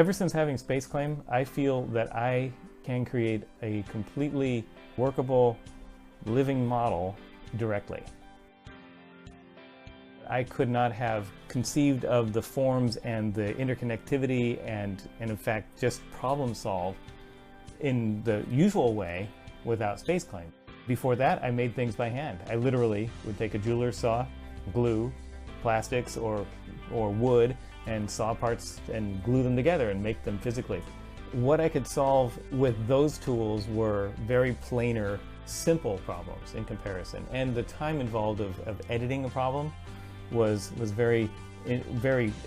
Ever since having SpaceClaim, I feel that I can create a completely workable, living model directly. I could not have conceived of the forms and the interconnectivity and in fact just problem solve in the usual way without SpaceClaim. Before that, I made things by hand. I literally would take a jeweler's saw, glue plastics or wood, and saw parts and glue them together and make them physically. What I could solve with those tools were very planar, simple problems in comparison. And the time involved of editing a problem was very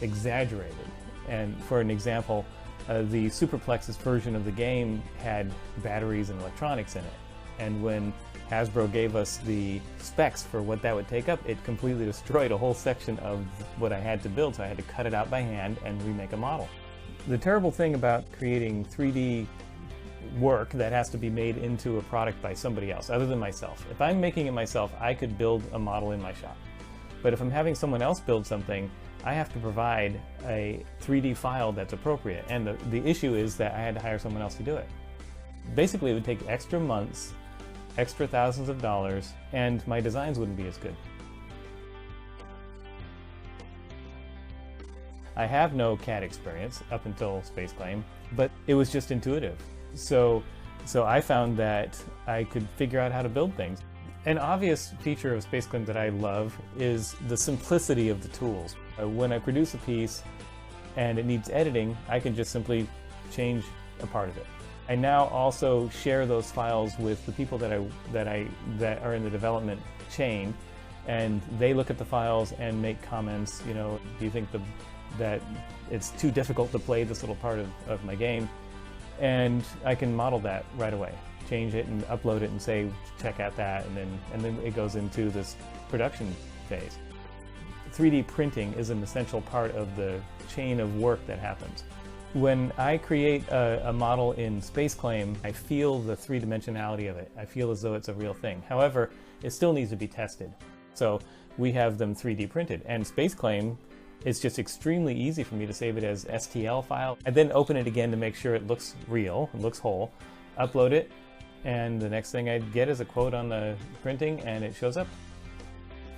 exaggerated. And for an example, the Perplexus version of the game had batteries and electronics in it. And when Hasbro gave us the specs for what that would take up, it completely destroyed a whole section of what I had to build, so I had to cut it out by hand and remake a model. The terrible thing about creating 3D work that has to be made into a product by somebody else, other than myself. If I'm making it myself, I could build a model in my shop. But if I'm having someone else build something, I have to provide a 3D file that's appropriate. And the issue is that I had to hire someone else to do it. Basically, it would take extra months, extra thousands of dollars, and my designs wouldn't be as good. I have no CAD experience up until SpaceClaim, but it was just intuitive. So I found that I could figure out how to build things. An obvious feature of SpaceClaim that I love is the simplicity of the tools. When I produce a piece and it needs editing, I can just simply change a part of it. I now also share those files with the people that are in the development chain, and they look at the files and make comments. You know, do you think that it's too difficult to play this little part of my game? And I can model that right away, change it and upload it and say, check out that, and then it goes into this production phase. 3D printing is an essential part of the chain of work that happens. When I create a model in SpaceClaim, I feel the three-dimensionality of it. I feel as though it's a real thing. However, it still needs to be tested. So we have them 3D printed. And SpaceClaim, it's just extremely easy for me to save it as STL file. I then open it again to make sure it looks real, it looks whole, upload it, and the next thing I get is a quote on the printing, and it shows up.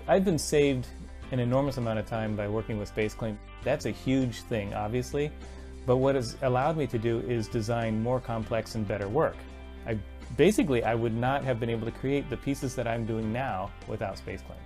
I've been saved an enormous amount of time by working with SpaceClaim. That's a huge thing, obviously. But what has allowed me to do is design more complex and better work. I would not have been able to create the pieces that I'm doing now without SpaceClaim.